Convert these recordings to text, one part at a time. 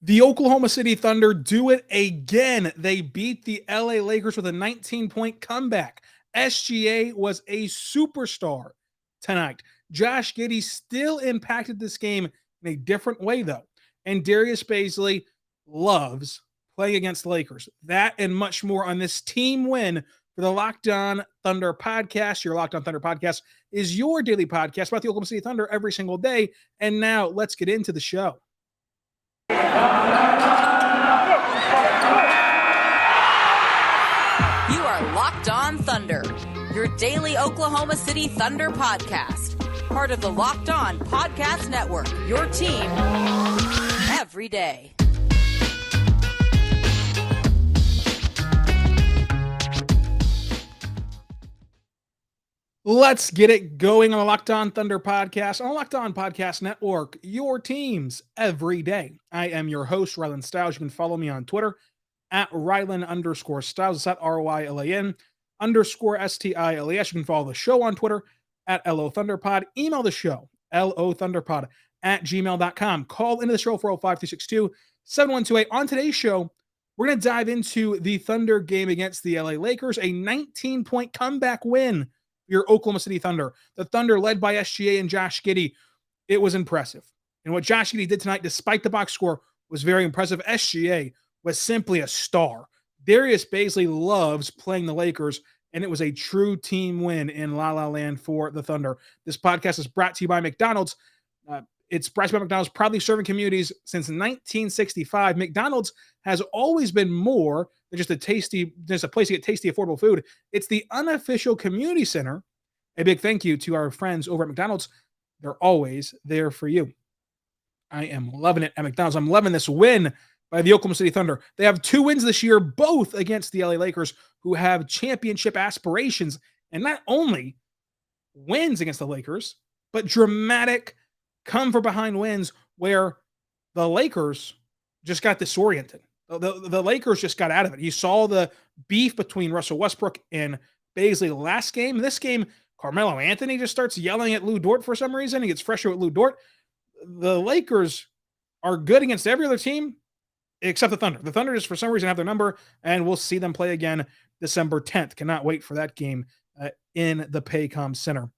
The Oklahoma City Thunder do it again. They beat the LA Lakers with a 19-point comeback. SGA was a superstar tonight. Josh Giddey still impacted this game in a different way, though. And Darius Bazley loves playing against the Lakers. That and much more on this team win for the Locked On Thunder podcast. Your Locked On Thunder podcast is your daily podcast about the Oklahoma City Thunder every single day. And now let's get into the show. You are Locked On Thunder, your daily Oklahoma City Thunder podcast. Part of the Locked On Podcast Network, your team every day. Let's get it going on the Locked On Thunder podcast, on the Locked On Podcast Network, your teams every day. I am your host, Rylan Stiles. You can follow me on Twitter at Rylan_Stiles. It's at RYLAN_STILES. You can follow the show on Twitter at LO Thunderpod. Email the show, LOThunderpod@gmail.com. Call into the show 405-362-7128. On today's show, we're going to dive into the Thunder game against the LA Lakers, a 19-point comeback win. Your Oklahoma City Thunder. The Thunder led by SGA and Josh Giddey. It was impressive. And what Josh Giddey did tonight, despite the box score, was very impressive. SGA was simply a star. Darius Bazley loves playing the Lakers, and it was a true team win in La La Land for the Thunder. This podcast is brought to you by McDonald's. It's brought to you by McDonald's, proudly serving communities since 1965. McDonald's has always been more than just a place to get tasty, affordable food. It's the unofficial community center. A big thank you to our friends over at McDonald's. They're always there for you. I am loving it at McDonald's. I'm loving this win by the Oklahoma City Thunder. They have 2 wins this year, both against the LA Lakers, who have championship aspirations. And not only wins against the Lakers, but dramatic come-from-behind wins where the Lakers just got disoriented. The Lakers just got out of it. You saw the beef between Russell Westbrook and Bazley last game. In this game, Carmelo Anthony just starts yelling at Lou Dort for some reason. He gets frustrated with Lou Dort. The Lakers are good against every other team except the Thunder. The Thunder just for some reason have their number, and we'll see them play again December 10th. Cannot wait for that game in the Paycom Center.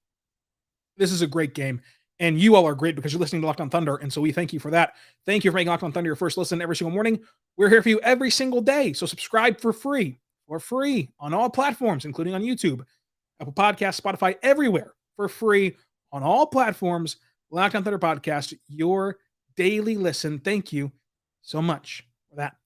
This is a great game. And you all are great because you're listening to Locked On Thunder, and so we thank you for that. Thank you for making Locked On Thunder your first listen every single morning. We're here for you every single day, so subscribe for free on all platforms, including on YouTube, Apple Podcasts, Spotify, everywhere for free on all platforms. Locked On Thunder Podcast, your daily listen. Thank you so much for that.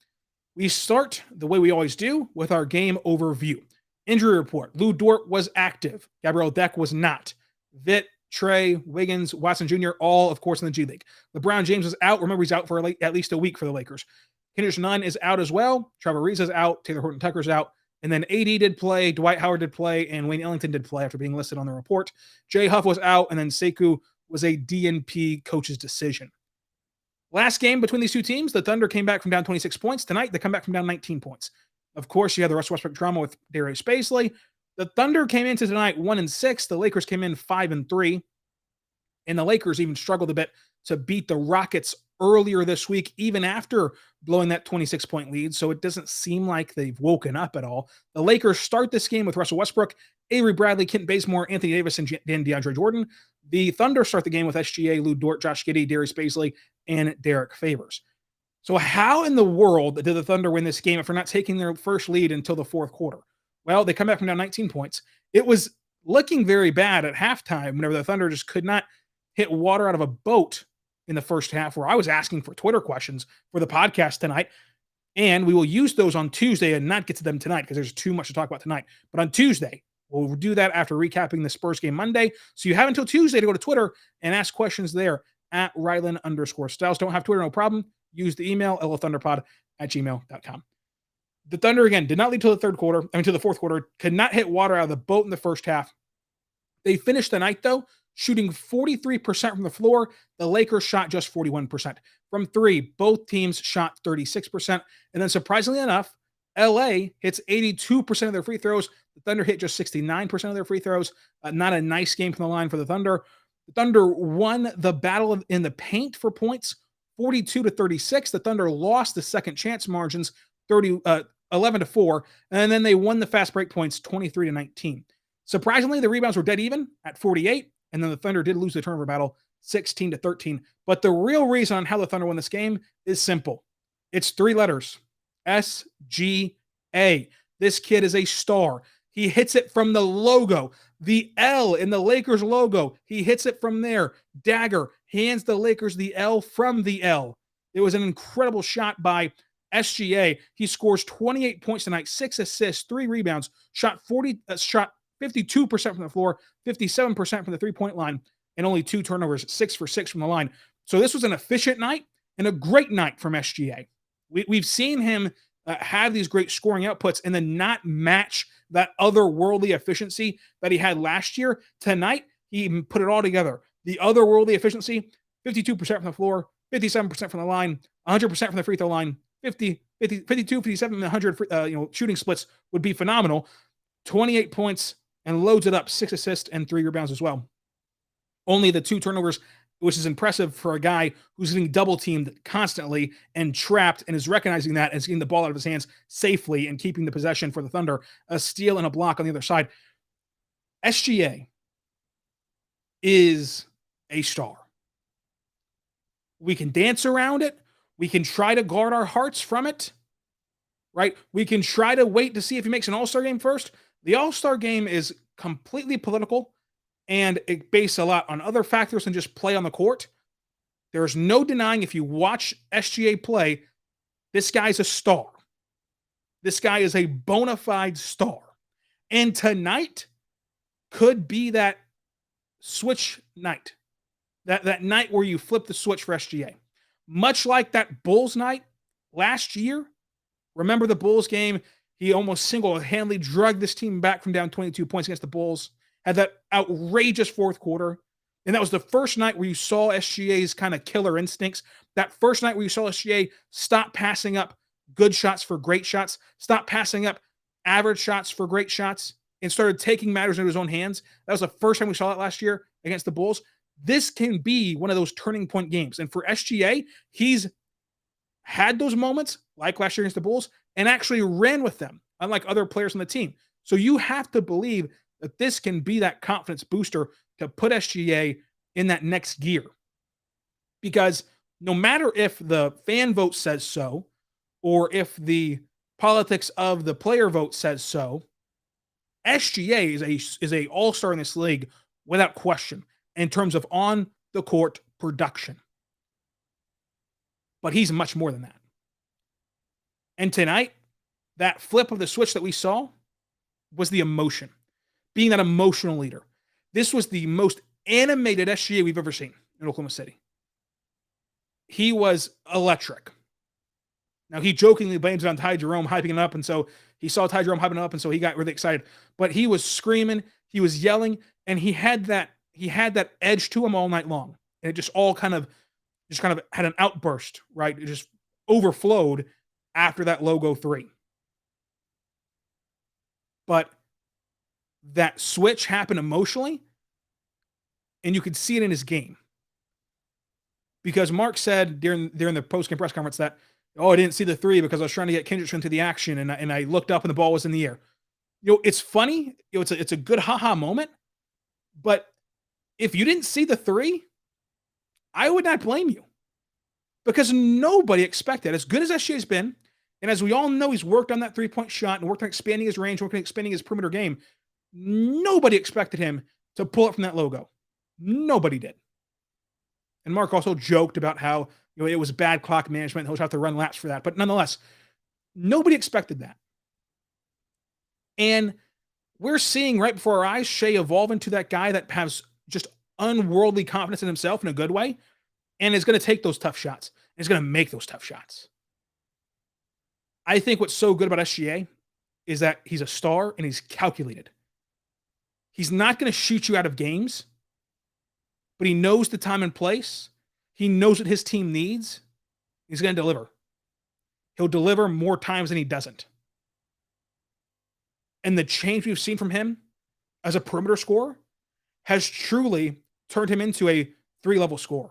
We start the way we always do with our game overview. Injury report. Lou Dort was active. Gabriel Deck was not. Vit, Trey, Wiggins, Watson Jr., all, of course, in the G League. LeBron James is out. Remember, he's out for at least a week for the Lakers. Kendrick Nunn is out as well. Trevor Ariza is out. Taylor Horton Tucker's out. And then AD did play. Dwight Howard did play. And Wayne Ellington did play after being listed on the report. Jay Huff was out. And then Sekou was a DNP coach's decision. Last game between these two teams, the Thunder came back from down 26 points. Tonight, they come back from down 19 points. Of course, you have the Russell Westbrook drama with Darius Bazley. The Thunder came into tonight 1-6. The Lakers came in 5-3. And the Lakers even struggled a bit to beat the Rockets earlier this week, even after blowing that 26-point lead. So it doesn't seem like they've woken up at all. The Lakers start this game with Russell Westbrook, Avery Bradley, Kent Bazemore, Anthony Davis, and DeAndre Jordan. The Thunder start the game with SGA, Lou Dort, Josh Giddey, Darius Bazley, and Derek Favors. So how in the world did the Thunder win this game if they're not taking their first lead until the fourth quarter? Well, they come back from down 19 points. It was looking very bad at halftime whenever the Thunder just could not hit water out of a boat in the first half, where I was asking for Twitter questions for the podcast tonight. And we will use those on Tuesday and not get to them tonight because there's too much to talk about tonight. But on Tuesday, we'll do that after recapping the Spurs game Monday. So you have until Tuesday to go to Twitter and ask questions there at Rylan_Stiles. Don't have Twitter, no problem. Use the email, lothunderpod@gmail.com. The Thunder, again, did not lead to the fourth quarter, could not hit water out of the boat in the first half. They finished the night, though, shooting 43% from the floor. The Lakers shot just 41%. From three, both teams shot 36%. And then surprisingly enough, LA hits 82% of their free throws. The Thunder hit just 69% of their free throws. Not a nice game from the line for the Thunder. The Thunder won the battle in the paint for points 42-36. The Thunder lost the second chance margins 11-4, and then they won the fast break points 23-19. Surprisingly, the rebounds were dead even at 48, and then the Thunder did lose the turnover battle 16-13. But the real reason on how the Thunder won this game is simple. It's 3 letters. SGA. This kid is a star. He hits it from the logo, the L in the Lakers logo. He hits it from there. Dagger hands the Lakers the L from the L. It was an incredible shot by SGA. He scores 28 points tonight, 6 assists, 3 rebounds, shot 52% from the floor, 57% from the three-point line, and only 2 turnovers, 6 for 6 from the line. So this was an efficient night and a great night from SGA. We've seen him have these great scoring outputs and then not match that otherworldly efficiency that he had last year. Tonight, he put it all together. The otherworldly efficiency, 52% from the floor, 57% from the line, 100% from the free throw line, 52, 57, 100 shooting splits would be phenomenal. 28 points and loads it up, 6 assists and 3 rebounds as well. Only the 2 turnovers, which is impressive for a guy who's getting double teamed constantly and trapped and is recognizing that and getting the ball out of his hands safely and keeping the possession for the Thunder. A steal and a block on the other side. SGA is a star. We can dance around it. We can try to guard our hearts from it, right? We can try to wait to see if he makes an All-Star game first. The All-Star game is completely political, and it based a lot on other factors than just play on the court. There's no denying, if you watch SGA play, this guy's a star. This guy is a bona fide star. And tonight could be that switch night. That night where you flip the switch for SGA. Much like that Bulls night last year. Remember the Bulls game? He almost single-handedly dragged this team back from down 22 points against the Bulls. Had that outrageous fourth quarter. And that was the first night where you saw SGA's kind of killer instincts. That first night where you saw SGA stop passing up good shots for great shots, stop passing up average shots for great shots, and started taking matters into his own hands. That was the first time we saw it last year against the Bulls. This can be one of those turning point games. And for SGA, he's had those moments, like last year against the Bulls, and actually ran with them, unlike other players on the team. So you have to believe that this can be that confidence booster to put SGA in that next gear. Because no matter if the fan vote says so, or if the politics of the player vote says so, SGA is a all-star in this league without question in terms of on-the-court production. But he's much more than that. And tonight, that flip of the switch that we saw was the emotion. Being that emotional leader. This was the most animated SGA we've ever seen in Oklahoma City. He was electric. Now, he jokingly blames it on Ty Jerome hyping him up, and so he saw Ty Jerome hyping him up, and so he got really excited. But he was screaming, he was yelling, and he had that edge to him all night long. And it just all kind of had an outburst, right? It just overflowed after that logo 3. But that switch happened emotionally, and you could see it in his game. Because Mark said during the post-game press conference that, I didn't see the 3 because I was trying to get Kendrick into the action, and I looked up and the ball was in the air. It's funny. It's a good haha moment. But if you didn't see the 3, I would not blame you. Because nobody expected, as good as SGA's been, and as we all know, he's worked on that 3-point shot and worked on expanding his range, worked on expanding his perimeter game. Nobody expected him to pull it from that logo. Nobody did. And Mark also joked about how it was bad clock management. He'll have to run laps for that. But nonetheless, nobody expected that. And we're seeing right before our eyes Shai evolve into that guy that has just unworldly confidence in himself in a good way and is going to take those tough shots. And is going to make those tough shots. I think what's so good about SGA is that he's a star and he's calculated. He's not going to shoot you out of games, but he knows the time and place. He knows what his team needs. He's going to deliver. He'll deliver more times than he doesn't. And the change we've seen from him as a perimeter scorer has truly turned him into a 3-level scorer.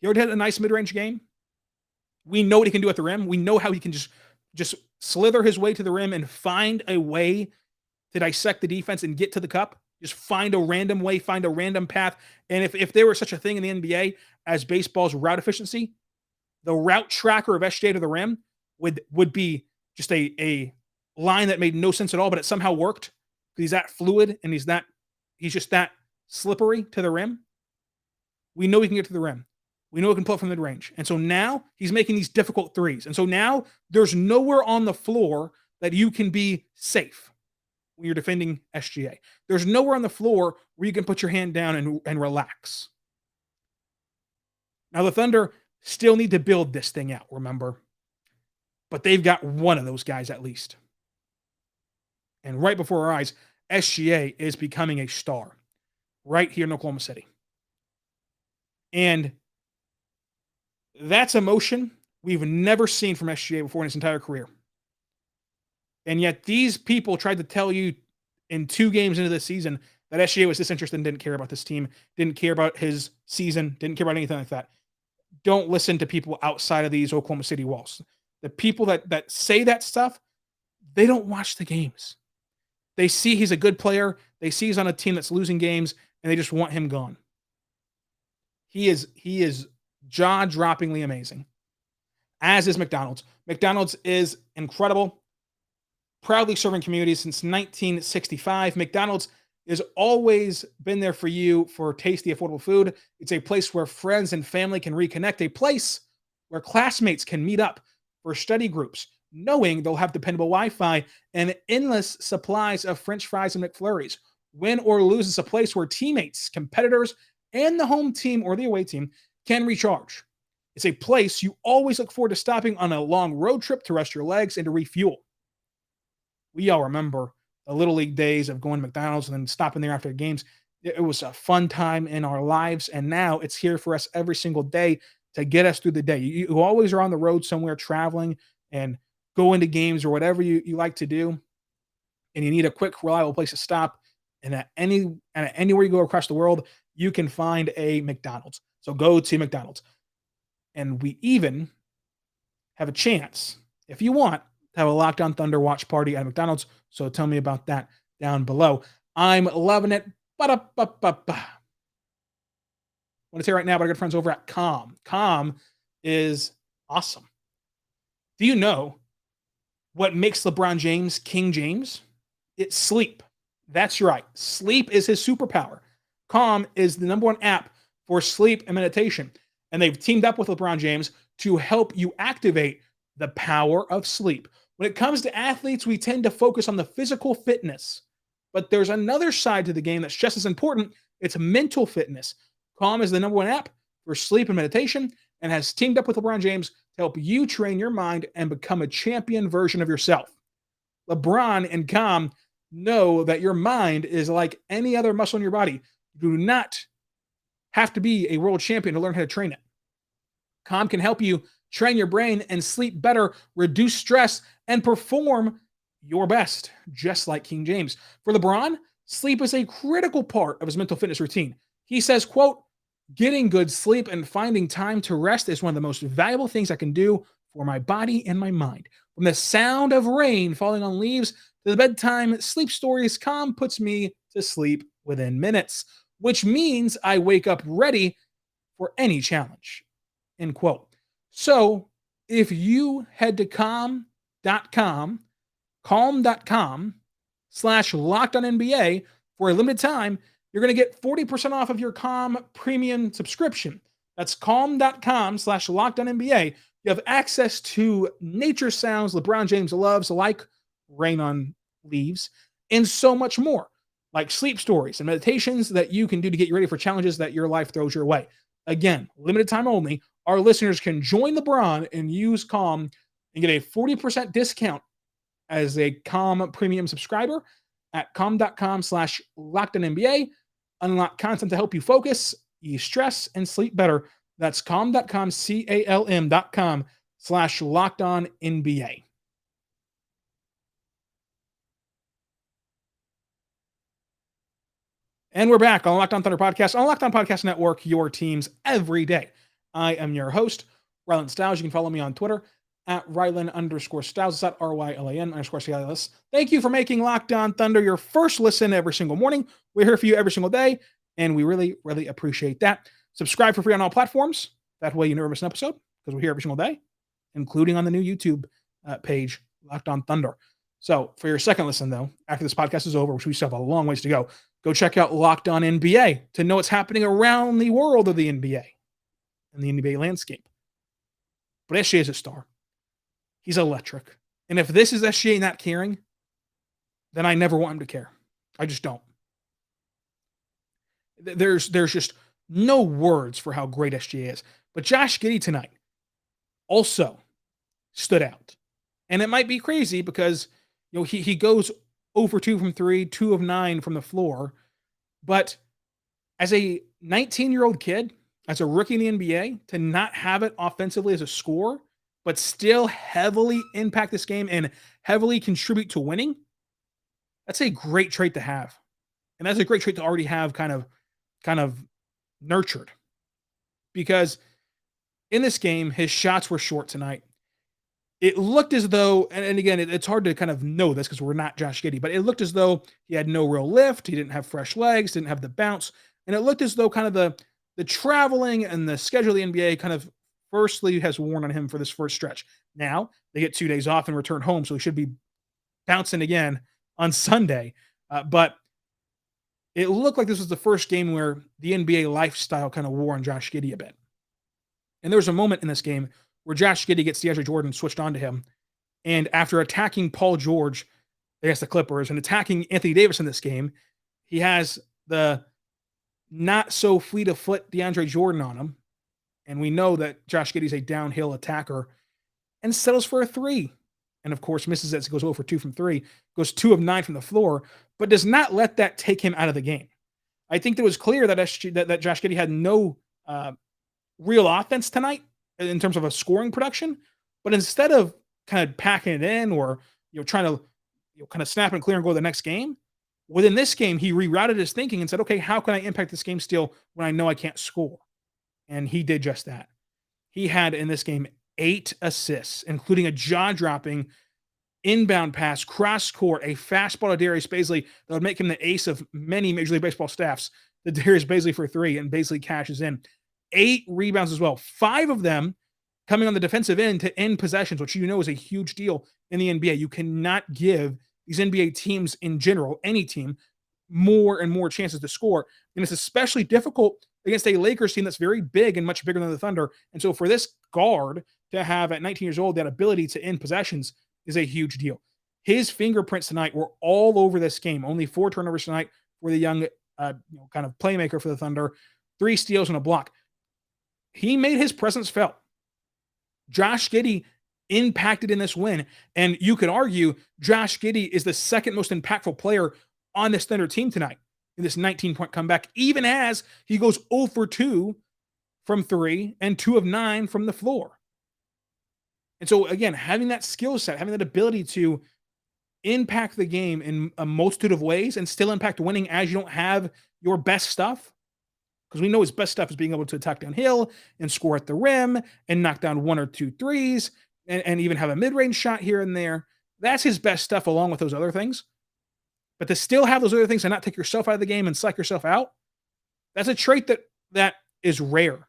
He already had a nice mid-range game. We know what he can do at the rim. We know how he can just slither his way to the rim and find a way to dissect the defense and get to the cup. Just find a random way, find a random path. And if there were such a thing in the NBA as baseball's route efficiency, the route tracker of SGA to the rim would be just a line that made no sense at all, but it somehow worked because he's that fluid and he's just that slippery to the rim. We know he can get to the rim. We know he can pull it from mid-range. And so now he's making these difficult threes. And so now there's nowhere on the floor that you can be safe when you're defending SGA. There's nowhere on the floor where you can put your hand down and relax. Now the Thunder still need to build this thing out, remember? But they've got one of those guys at least. And right before our eyes, SGA is becoming a star right here in Oklahoma City. And that's emotion we've never seen from SGA before in his entire career. And yet these people tried to tell you in 2 games into the season that SGA was disinterested and didn't care about this team, didn't care about his season, didn't care about anything like that. Don't listen to people outside of these Oklahoma City walls. The people that say that stuff, they don't watch the games. They see he's a good player. They see he's on a team that's losing games, and they just want him gone. He is jaw-droppingly amazing, as is McDonald's. McDonald's is incredible, proudly serving communities since 1965. McDonald's has always been there for you for tasty, affordable food. It's a place where friends and family can reconnect, a place where classmates can meet up for study groups, knowing they'll have dependable Wi-Fi and endless supplies of French fries and McFlurries. Win or lose, it's a place where teammates, competitors, and the home team or the away team can recharge. It's a place you always look forward to stopping on a long road trip to rest your legs and to refuel. We all remember the Little League days of going to McDonald's and then stopping there after the games. It was a fun time in our lives, and now it's here for us every single day to get us through the day. You always are on the road somewhere traveling and going to games or whatever you like to do, and you need a quick, reliable place to stop. And anywhere you go across the world, you can find a McDonald's. So go to McDonald's. And we even have a chance, if you want, to have a Locked On Thunder watch party at McDonald's. So tell me about that down below. I'm loving it. Ba-da-ba-ba-ba. I want to say right now about our good friends over at Calm. Calm is awesome. Do you know what makes LeBron James King James? It's sleep. That's right. Sleep is his superpower. Calm is the #1 app for sleep and meditation. And they've teamed up with LeBron James to help you activate the power of sleep. When it comes to athletes, we tend to focus on the physical fitness. But there's another side to the game that's just as important. It's mental fitness. Calm is the #1 app for sleep and meditation and has teamed up with LeBron James to help you train your mind and become a champion version of yourself. LeBron and Calm know that your mind is like any other muscle in your body. You do not have to be a world champion to learn how to train it. Calm can help you train your brain and sleep better, reduce stress, and perform your best, just like King James. For LeBron, sleep is a critical part of his mental fitness routine. He says, quote, "Getting good sleep and finding time to rest is one of the most valuable things I can do for my body and my mind. From the sound of rain falling on leaves to the bedtime sleep stories, Calm puts me to sleep within minutes, which means I wake up ready for any challenge." End quote. So if you head to calm.com /LockedOnNBA for a limited time, you're going to get 40% off of your Calm premium subscription. That's calm.com /LockedOnNBA. You have access to nature sounds LeBron James loves, like rain on leaves, and so much more, like sleep stories and meditations that you can do to get you ready for challenges that your life throws your way. Again, limited time only. Our listeners can join LeBron and use Calm and get a 40% discount as a Calm premium subscriber at calm.com /LockedOnNBA. Unlock content to help you focus, ease stress, and sleep better. That's calm.com, calm.com /LockedOnNBA. And we're back on Locked On Thunder Podcast, on Locked On Podcast Network, your teams every day. I am your host, Rylan Stiles. You can follow me on Twitter at Rylan_Stiles. It's at RYLAN_Stiles. Thank you for making Locked On Thunder your first listen every single morning. We're here for you every single day, and we really, really appreciate that. Subscribe for free on all platforms. That way you never miss an episode, because we're here every single day, including on the new YouTube page, Locked On Thunder. So for your second listen, though, after this podcast is over, which we still have a long ways to go check out Locked On NBA to know what's happening around the world of the NBA and the NBA landscape. But SGA is a star. He's electric. And if this is SGA not caring, then I never want him to care. I just don't. There's just no words for how great SGA is. But Josh Giddey tonight also stood out. And it might be crazy because he goes 0 for 2 from 3, 2 of 9 from the floor. But as a 19-year-old kid, as a rookie in the NBA, to not have it offensively as a scorer, but still heavily impact this game and heavily contribute to winning, that's a great trait to have. And that's a great trait to already have kind of nurtured. Because in this game, his shots were short tonight. It looked as though, and again, it's hard to kind of know this because we're not Josh Giddey, but it looked as though he had no real lift. He didn't have fresh legs, didn't have the bounce. And it looked as though kind of the traveling and the schedule of the NBA kind of firstly has worn on him for this first stretch. Now they get 2 days off and return home, so he should be bouncing again on Sunday. But it looked like this was the first game where the NBA lifestyle kind of wore on Josh Giddey a bit. And there was a moment in this game where Josh Giddey gets DeAndre Jordan switched onto him. And after attacking Paul George against the Clippers and attacking Anthony Davis in this game, he has the not so fleet of foot DeAndre Jordan on him. And we know that Josh Giddey's a downhill attacker and settles for a 3. And of course, misses it. So goes 0 for 2 from 3, goes 2 of 9 from the floor, but does not let that take him out of the game. I think it was clear that that Josh Giddey had no real offense tonight in terms of a scoring production, but instead of kind of packing it in or trying to kind of snap and clear and go to the next game, within this game he rerouted his thinking and said, okay, how can I impact this game still when I know I can't score? And he did just that. He had in this game 8 assists, including a jaw-dropping inbound pass, cross court, a fastball to Darius Bazley that would make him the ace of many Major League Baseball staffs. The Darius Bazley for 3, and Bazley cashes in. 8 rebounds as well. 5 of them coming on the defensive end to end possessions, which is a huge deal in the NBA. You cannot give these NBA teams in general, any team, more and more chances to score. And it's especially difficult against a Lakers team that's very big and much bigger than the Thunder. And so for this guard to have at 19 years old that ability to end possessions is a huge deal. His fingerprints tonight were all over this game. Only 4 turnovers tonight for the young kind of playmaker for the Thunder. 3 steals and a block. He made his presence felt. Josh Giddey impacted in this win. And you could argue Josh Giddey is the second most impactful player on this Thunder team tonight in this 19-point comeback, even as he goes 0 for 2 from 3 and 2 of 9 from the floor. And so, again, having that skill set, having that ability to impact the game in a multitude of ways and still impact winning as you don't have your best stuff, because we know his best stuff is being able to attack downhill and score at the rim and knock down 1 or 2 threes and even have a mid-range shot here and there. That's his best stuff along with those other things. But to still have those other things and not take yourself out of the game and psych yourself out, that's a trait that is rare.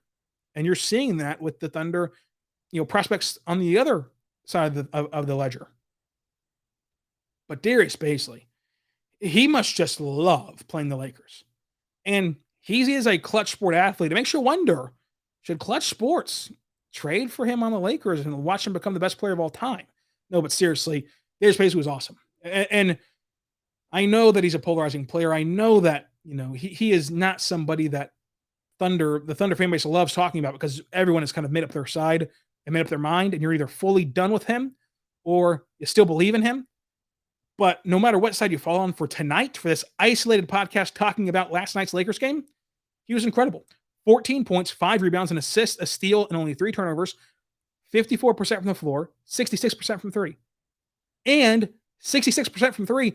And you're seeing that with the Thunder, prospects on the other side of the ledger. But Darius Bazley, he must just love playing the Lakers. And he is a clutch sport athlete. It makes you wonder, should Clutch Sports trade for him on the Lakers and watch him become the best player of all time? No, but seriously, Darius Bazley was awesome. And I know that he's a polarizing player. I know that, he is not somebody that the Thunder fan base loves talking about because everyone has kind of made up their side and made up their mind, and you're either fully done with him or you still believe in him. But no matter what side you fall on for tonight, for this isolated podcast talking about last night's Lakers game, he was incredible. 14 points, 5 rebounds, an assist, a steal, and only 3 turnovers. 54% from the floor, 66% from 3. And 66% from 3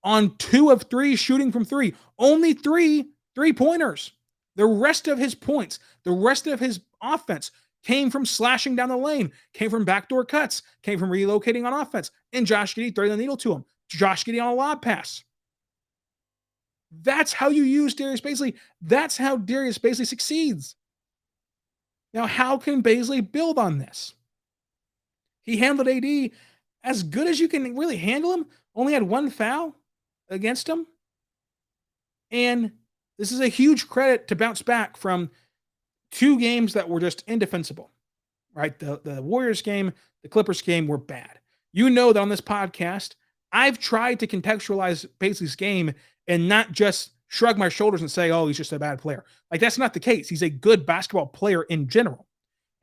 on 2 of 3 shooting from 3. Only 3 3-pointers. The rest of his points, the rest of his offense came from slashing down the lane, came from backdoor cuts, came from relocating on offense, and Josh Giddey throwing the needle to him. Josh Giddey on a lob pass. That's how you use Darius Bazley. That's how Darius Bazley succeeds. Now, how can Bazley build on this? He handled AD as good as you can really handle him. Only had one foul against him. And this is a huge credit to bounce back from 2 games that were just indefensible, right? The Warriors game, the Clippers game were bad. You know that on this podcast, I've tried to contextualize Bazley's game and not just shrug my shoulders and say, oh, he's just a bad player. Like, that's not the case. He's a good basketball player in general.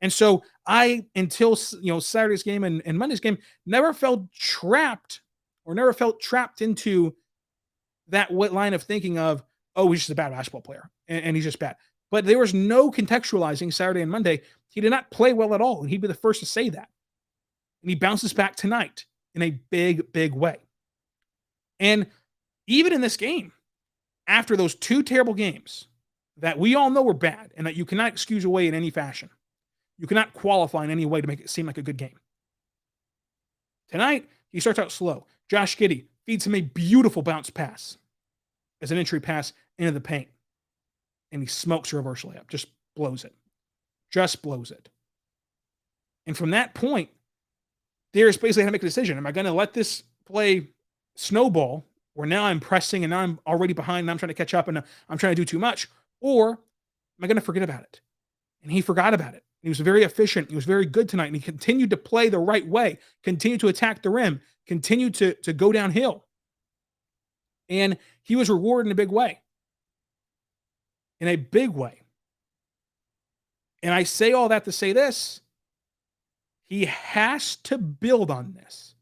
And so I, until Saturday's game and Monday's game, never felt trapped into that line of thinking of, oh, he's just a bad basketball player and he's just bad. But there was no contextualizing Saturday and Monday. He did not play well at all, and he'd be the first to say that. And he bounces back tonight in a big, big way. And even in this game, after those 2 terrible games that we all know were bad and that you cannot excuse away in any fashion, you cannot qualify in any way to make it seem like a good game. Tonight, he starts out slow. Josh Giddey feeds him a beautiful bounce pass as an entry pass into the paint. And he smokes a reverse layup, just blows it. Just blows it. And from that point, Darius basically had to make a decision. Am I going to let this play snowball, where now I'm pressing and now I'm already behind and I'm trying to catch up and I'm trying to do too much? Or am I going to forget about it? And he forgot about it. He was very efficient. He was very good tonight. And he continued to play the right way, continued to attack the rim, continued to go downhill. And he was rewarded in a big way. In a big way. And I say all that to say this. He has to build on this.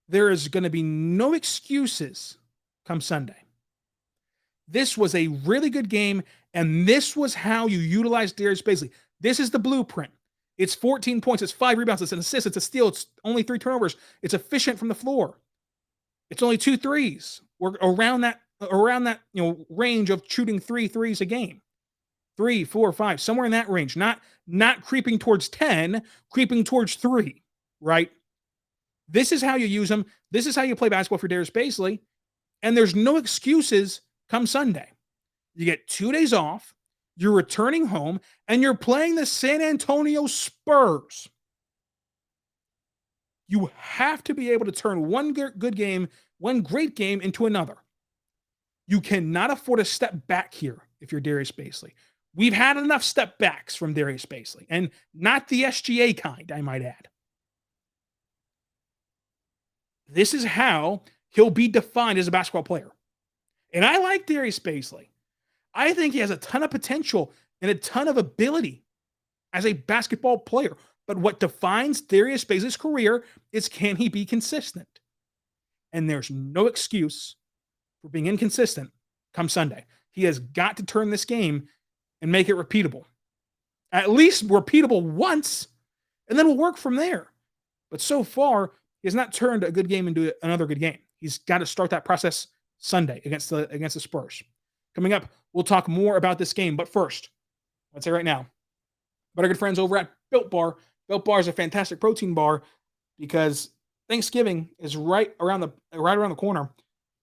There is going to be no excuses come Sunday. This was a really good game, and this was how you utilize Darius Bazley. This is the blueprint. It's 14 points, it's 5 rebounds, it's an assist, it's a steal, it's only 3 turnovers. It's efficient from the floor. It's only 2 threes. We're around that range of shooting 3 threes a game. 3, 4, 5, somewhere in that range. Not creeping towards 10, creeping towards 3, right? This is how you use them. This is how you play basketball for Darius Bazley. And there's no excuses come Sunday. You get 2 days off, you're returning home, and you're playing the San Antonio Spurs. You have to be able to turn one good game, one great game into another. You cannot afford a step back here if you're Darius Bazley. We've had enough step backs from Darius Bazley, and not the SGA kind, I might add. This is how he'll be defined as a basketball player. And I like Darius Bazley. I think he has a ton of potential and a ton of ability as a basketball player. But what defines Darius Bazley's career is, can he be consistent? And there's no excuse for being inconsistent come Sunday. He has got to turn this game and make it repeatable. At least repeatable once, and then we'll work from there. But so far, he has not turned a good game into another good game. He's got to start that process Sunday against the Spurs. Coming up, we'll talk more about this game. But first, let's say right now, but our good friends over at Built Bar. Built Bar is a fantastic protein bar because Thanksgiving is right around the corner.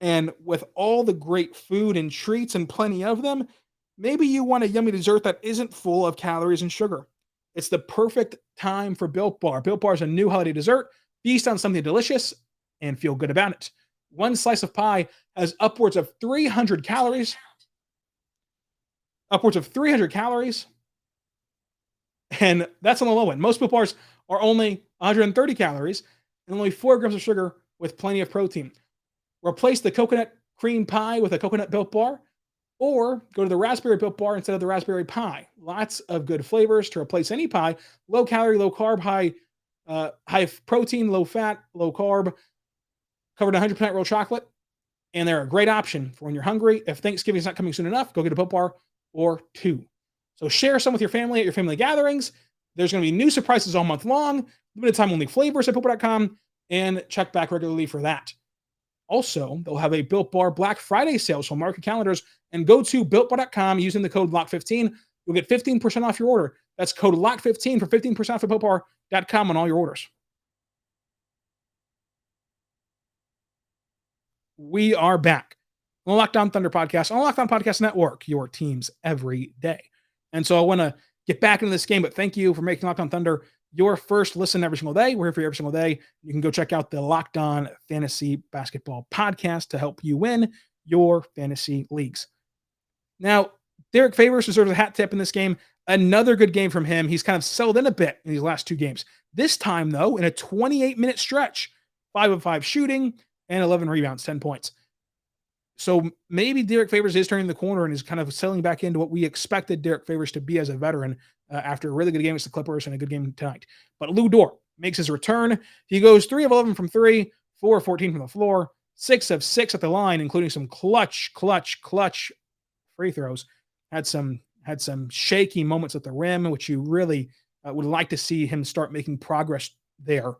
And with all the great food and treats and plenty of them, maybe you want a yummy dessert that isn't full of calories and sugar. It's the perfect time for Built Bar. Built Bar is a new holiday dessert. Feast on something delicious and feel good about it. One slice of pie has upwards of 300 calories. And that's on the low end. Most Built Bars are only 130 calories and only 4 grams of sugar with plenty of protein. Replace the coconut cream pie with a coconut Built Bar, or go to the raspberry Built Bar instead of the raspberry pie. Lots of good flavors to replace any pie. Low calorie, low carb, high protein, low fat, low carb, covered in 100% real chocolate. And they're a great option for when you're hungry. If Thanksgiving is not coming soon enough, go get a Built Bar or 2. So share some with your family at your family gatherings. There's going to be new surprises all month long, limited time only flavors at BuiltBar.com, and check back regularly for that. Also, they'll have a Built Bar Black Friday sale, so mark your calendars and go to BuiltBar.com using the code LOCK15. You'll get 15% off your order. That's code LOCK15 for 15% off at BuiltBar.com on all your orders. We are back on the Locked On Thunder podcast, on the Locked On Podcast Network, your teams every day. And so I want to get back into this game, but thank you for making Locked On Thunder your first listen every single day. We're here for you every single day. You can go check out the Locked On Fantasy Basketball podcast to help you win your fantasy leagues. Now, Derek Favors deserves a hat tip in this game. Another good game from him. He's kind of settled in a bit in these last two games. This time, though, in a 28-minute stretch, 5 of 5 shooting and 11 rebounds, 10 points. So maybe Derek Favors is turning the corner and is kind of settling back into what we expected Derek Favors to be as a veteran after a really good game against the Clippers and a good game tonight. But Lou Dort makes his return. He goes 3 of 11 from 3, 4 of 14 from the floor, 6 of 6 at the line, including some clutch free throws. Had some shaky moments at the rim, which you really would like to see him start making progress there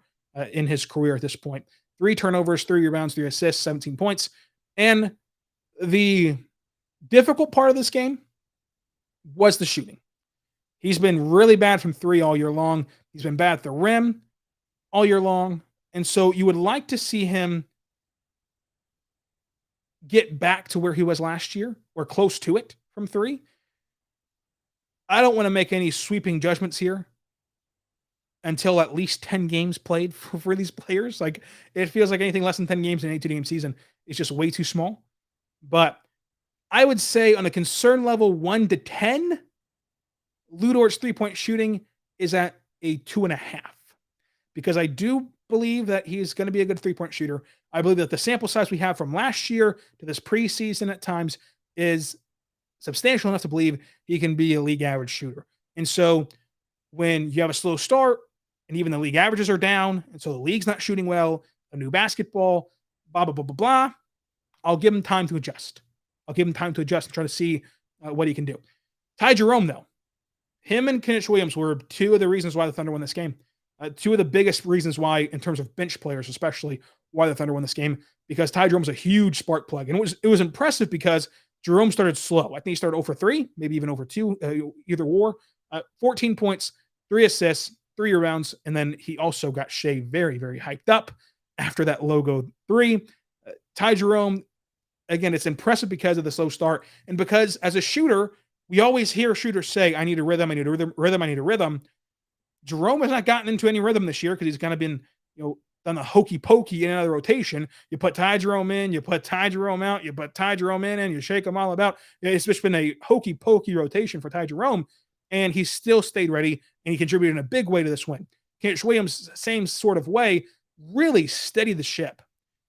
in his career at this point. 3 turnovers, 3 rebounds, 3 assists, 17 points. And the difficult part of this game was the shooting. He's been really bad from 3 all year long. He's been bad at the rim all year long. And so you would like to see him get back to where he was last year or close to it from 3. I don't want to make any sweeping judgments here until at least 10 games played for these players. Like, it feels like anything less than 10 games in an 82-game season is just way too small. But I would say on a concern level 1 to 10, Lou Dort's 3-point shooting is at a 2.5, because I do believe that he's going to be a good 3-point shooter. I believe that the sample size we have from last year to this preseason at times is substantial enough to believe he can be a league average shooter. And so when you have a slow start and even the league averages are down, and so the league's not shooting well, a new basketball, blah, blah, blah, blah, blah, I'll give him time to adjust. I'll give him time to adjust and try to see what he can do. Ty Jerome, though, him and Kenneth Williams were 2 of the reasons why the Thunder won this game. 2 of the biggest reasons why, in terms of bench players, especially why the Thunder won this game, because Ty Jerome was a huge spark plug. And it was impressive because Jerome started slow. I think he started 0 for 3, maybe even over 2, either war. 14 points, 3 assists, 3 rebounds, and then he also got Shai very, very hyped up after that logo 3. Ty Jerome, again, it's impressive because of the slow start, and because as a shooter, we always hear shooters say, I need a rhythm, I need a rhythm, I need a rhythm. Jerome has not gotten into any rhythm this year because he's kind of been, done the hokey pokey in and out of the rotation. You put Ty Jerome in, you put Ty Jerome out, you put Ty Jerome in, and you shake them all about. It's just been a hokey pokey rotation for Ty Jerome, and he's still stayed ready, and he contributed in a big way to this win. Kenneth Williams, same sort of way, really steadied the ship,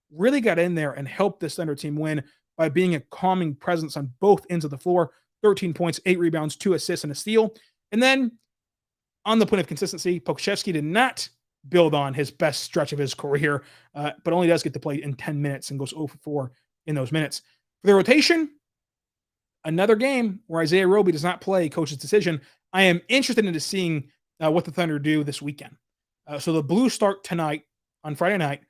really got in there and helped this Thunder team win by being a calming presence on both ends of the floor. 13 points, 8 rebounds, 2 assists, and a steal. And then on the point of consistency, Pokusevski did not build on his best stretch of his career, but only does get to play in 10 minutes and goes 0 for 4 in those minutes. For the rotation, another game where Isaiah Roby does not play, coach's decision. I am interested into seeing what the Thunder do this weekend. So the Blues start tonight on Friday night,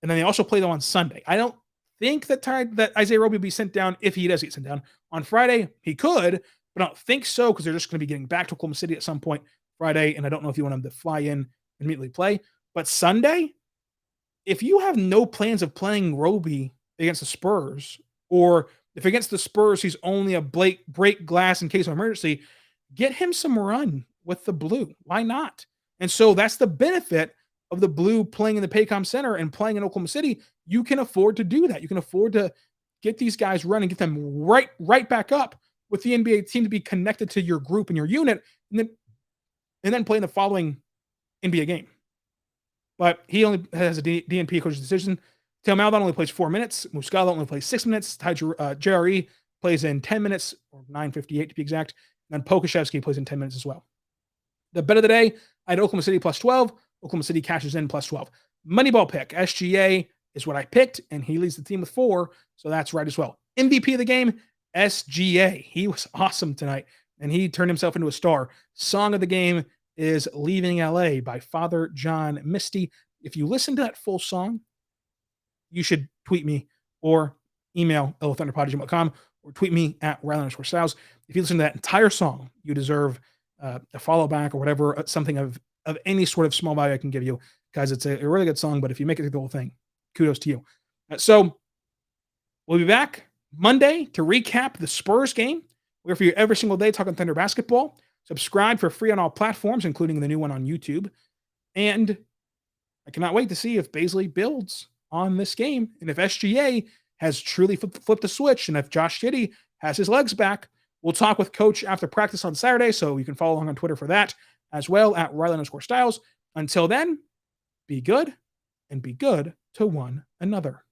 and then they also play them on Sunday. I don't think that Isaiah Roby will be sent down. If he does get sent down on Friday, he could, but I don't think so, because they're just going to be getting back to Oklahoma City at some point Friday, and I don't know if you want him to fly in and immediately play. But Sunday, if you have no plans of playing Roby against the Spurs, or if against the Spurs he's only a break glass in case of emergency, get him some run with the Blue. Why not? And so that's the benefit of the Blue playing in the Paycom Center and playing in Oklahoma City. You can afford to do that. You can afford to get these guys running, get them right back up with the NBA team to be connected to your group and your unit, and then play in the following NBA game. But he only has a DNP coach's decision. Theo Maledon only plays 4 minutes. Muscala only plays 6 minutes. JRE plays in 10 minutes, or 9:58 to be exact. And then Pokusevski plays in 10 minutes as well. The bet of the day, I had Oklahoma City plus 12. Oklahoma City cashes in plus 12. Moneyball pick, SGA is what I picked, and he leads the team with 4, so that's right as well. MVP of the game, SGA. He was awesome tonight, and he turned himself into a star. Song of the game is Leaving LA by Father John Misty. If you listen to that full song, you should tweet me or email thunderpod@gmail.com or tweet me at Riley_Styles. If you listen to that entire song, you deserve a follow back or whatever, something of any sort of small value I can give you, guys. It's a really good song, but if you make it through the whole thing, kudos to you. So we'll be back Monday to recap the Spurs game. We're here for you every single day talking Thunder basketball. Subscribe for free on all platforms, including the new one on YouTube. And I cannot wait to see if Bazley builds on this game and if SGA has truly flipped the switch and if Josh Giddey has his legs back. We'll talk with Coach after practice on Saturday, so you can follow along on Twitter for that as well at Riley_Styles. Until then, be good and be good to one another.